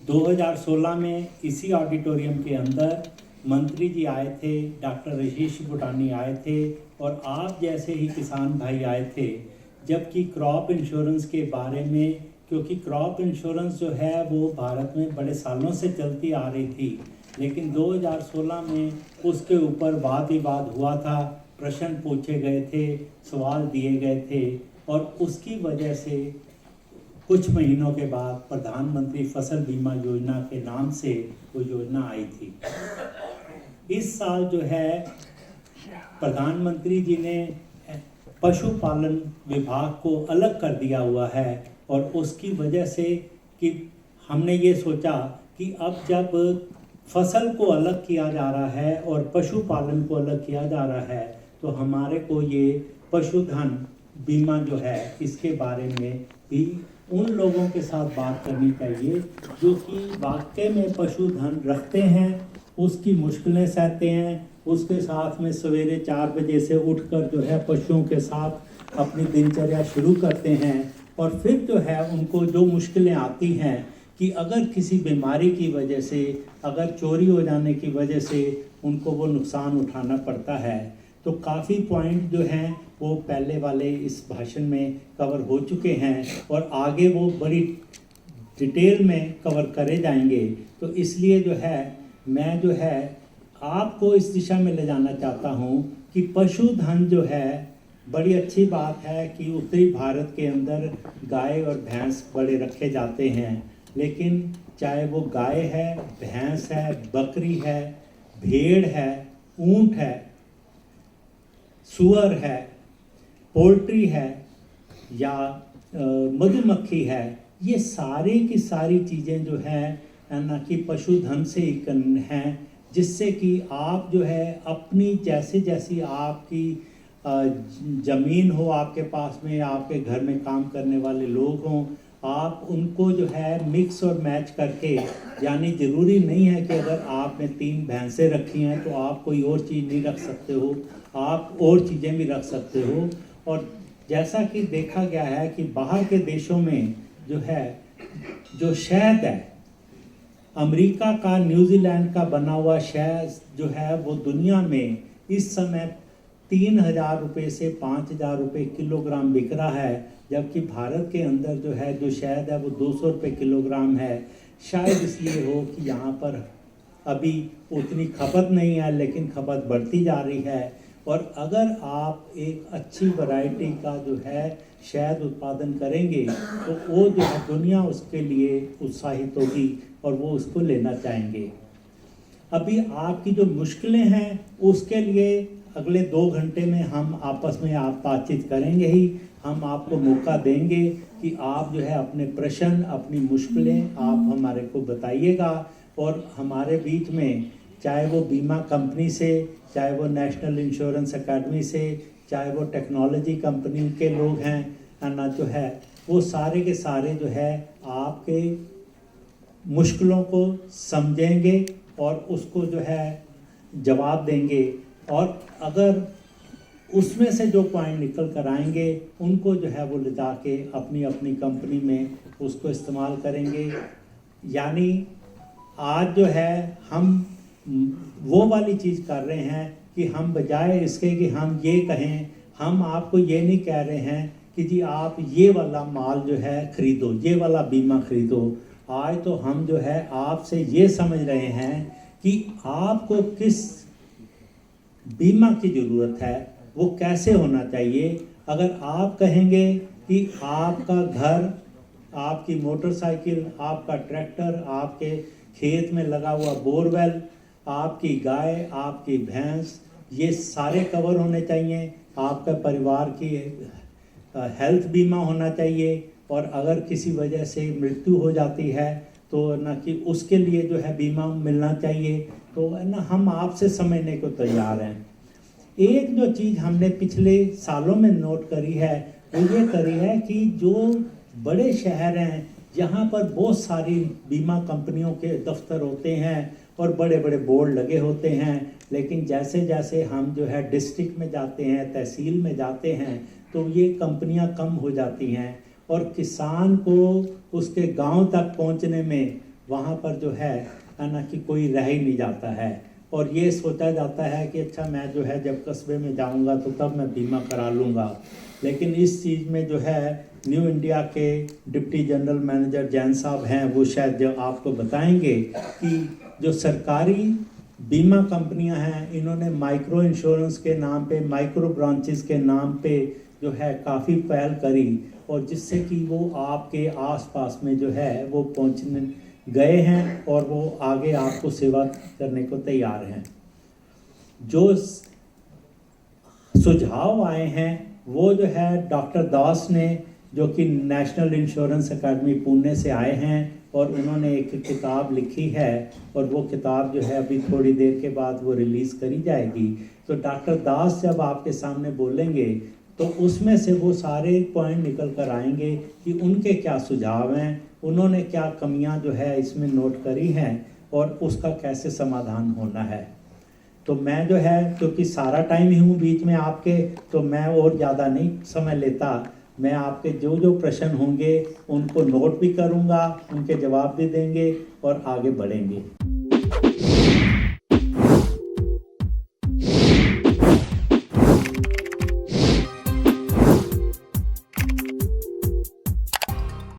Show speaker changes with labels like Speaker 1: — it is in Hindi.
Speaker 1: 2016 में इसी ऑडिटोरियम के अंदर मंत्री जी आए थे, डॉक्टर आशीष बुटानी आए थे और आप जैसे ही किसान भाई आए थे, जबकि क्रॉप इंश्योरेंस के बारे में, क्योंकि क्रॉप इंश्योरेंस जो है वो भारत में बड़े सालों से चलती आ रही थी, लेकिन 2016 में उसके ऊपर वाद विवाद हुआ था, प्रश्न पूछे गए थे, सवाल दिए गए थे और उसकी वजह से कुछ महीनों के बाद प्रधानमंत्री फसल बीमा योजना के नाम से वो योजना आई थी। इस साल जो है प्रधानमंत्री जी ने पशुपालन विभाग को अलग कर दिया हुआ है और उसकी वजह से कि हमने ये सोचा कि अब जब फसल को अलग किया जा रहा है और पशुपालन को अलग किया जा रहा है तो हमारे को ये पशुधन बीमा जो है इसके बारे में भी उन लोगों के साथ बात करनी चाहिए जो कि वाकई में पशुधन रखते हैं, उसकी मुश्किलें सहते हैं, उसके साथ में सवेरे 4 बजे से उठकर जो है पशुओं के साथ अपनी दिनचर्या शुरू करते हैं और फिर जो है उनको जो मुश्किलें आती हैं कि अगर किसी बीमारी की वजह से, अगर चोरी हो जाने की वजह से उनको वो नुकसान उठाना पड़ता है। तो काफ़ी पॉइंट जो हैं वो पहले वाले इस भाषण में कवर हो चुके हैं और आगे वो बड़ी डिटेल में कवर करे जाएंगे। तो इसलिए जो है मैं जो है आपको इस दिशा में ले जाना चाहता हूँ कि पशुधन जो है, बड़ी अच्छी बात है कि उत्तरी भारत के अंदर गाय और भैंस बड़े रखे जाते हैं, लेकिन चाहे वो गाय है, भैंस है, बकरी है, भेड़ है, ऊंट है, सुअर है, पोल्ट्री है या मधुमक्खी है, ये सारी की सारी चीज़ें जो हैं ना कि पशुधन से ही हैं, जिससे कि आप जो है अपनी जैसे जैसी आपकी ज़मीन हो आपके पास में, आपके घर में काम करने वाले लोग हों, आप उनको जो है मिक्स और मैच करके, यानी ज़रूरी नहीं है कि अगर आपने 3 भैंसें रखी हैं तो आप कोई और चीज़ नहीं रख सकते हो, आप और चीज़ें भी रख सकते हो। और जैसा कि देखा गया है कि बाहर के देशों में जो है जो शहद है, अमेरिका का, न्यूजीलैंड का बना हुआ शहद जो है वो दुनिया में इस समय 3000 रुपये से 5000 रुपये किलोग्राम बिक रहा है, जबकि भारत के अंदर जो है जो शहद है वो 200 रुपये किलोग्राम है। शायद इसलिए हो कि यहाँ पर अभी उतनी खपत नहीं है, लेकिन खपत बढ़ती जा रही है। और अगर आप एक अच्छी वैरायटी का जो है शहद उत्पादन करेंगे तो वो जो है दुनिया उसके लिए उत्साहित होगी और वो उसको लेना चाहेंगे। अभी आपकी जो मुश्किलें हैं उसके लिए अगले 2 घंटे में हम आपस में आप बातचीत करेंगे ही, हम आपको मौका देंगे कि आप जो है अपने प्रश्न, अपनी मुश्किलें आप हमारे को बताइएगा और हमारे बीच में, चाहे वो बीमा कंपनी से, चाहे वो नेशनल इंश्योरेंस एकेडमी से, चाहे वो टेक्नोलॉजी कंपनी के लोग हैं ना, जो है वो सारे के सारे जो है आपके मुश्किलों को समझेंगे और उसको जो है जवाब देंगे। और अगर उसमें से जो पॉइंट निकल कर आएंगे उनको जो है वो ले जाके अपनी अपनी कंपनी में उसको इस्तेमाल करेंगे। यानी आज जो है हम वो वाली चीज़ कर रहे हैं कि हम बजाय इसके कि हम ये कहें, हम आपको ये नहीं कह रहे हैं कि जी आप ये वाला माल जो है ख़रीदो, ये वाला बीमा ख़रीदो। आज तो हम जो है आपसे ये समझ रहे हैं कि आपको किस बीमा की ज़रूरत है, वो कैसे होना चाहिए। अगर आप कहेंगे कि आपका घर, आपकी मोटरसाइकिल, आपका ट्रैक्टर, आपके खेत में लगा हुआ बोरवेल, आपकी गाय, आपकी भैंस, ये सारे कवर होने चाहिए। आपका परिवार की हेल्थ बीमा होना चाहिए और अगर किसी वजह से मृत्यु हो जाती है तो ना कि उसके लिए जो है बीमा मिलना चाहिए। तो ना हम आपसे समझने को तैयार हैं। एक जो चीज़ हमने पिछले सालों में नोट करी है वो ये करी है कि जो बड़े शहर हैं जहाँ पर बहुत सारी बीमा कंपनियों के दफ्तर होते हैं और बड़े बड़े बोर्ड लगे होते हैं, लेकिन जैसे जैसे हम जो है डिस्ट्रिक्ट में जाते हैं, तहसील में जाते हैं, तो ये कंपनियां कम हो जाती हैं और किसान को उसके गांव तक पहुंचने में वहाँ पर जो है ना कि कोई रह ही नहीं जाता है, और ये सोचा जाता है कि अच्छा मैं जो है जब कस्बे में जाऊंगा तो तब मैं बीमा करा लूँगा। लेकिन इस चीज़ में जो है न्यू इंडिया के डिप्टी जनरल मैनेजर जैन साहब हैं, वो शायद जो आपको बताएंगे कि जो सरकारी बीमा कंपनियां हैं, इन्होंने माइक्रो इंश्योरेंस के नाम पे, माइक्रो ब्रांचेस के नाम पे जो है काफ़ी पहल करी, और जिससे कि वो आपके आसपास में जो है वो पहुंचने गए हैं और वो आगे आपको सेवा करने को तैयार हैं। जो सुझाव आए हैं वो जो है डॉक्टर दास ने, जो कि नेशनल इंश्योरेंस एकेडमी पुणे से आए हैं, और उन्होंने एक किताब लिखी है, और वो किताब जो है अभी थोड़ी देर के बाद वो रिलीज़ करी जाएगी। तो डॉक्टर दास जब आपके सामने बोलेंगे तो उसमें से वो सारे पॉइंट निकल कर आएंगे कि उनके क्या सुझाव हैं, उन्होंने क्या कमियां जो है इसमें नोट करी हैं, और उसका कैसे समाधान होना है। तो मैं जो है, क्योंकि सारा टाइम ही हूँ बीच में आपके, तो मैं और ज़्यादा नहीं समय लेता। मैं आपके जो जो प्रश्न होंगे उनको नोट भी करूँगा, उनके जवाब भी देंगे और आगे बढ़ेंगे।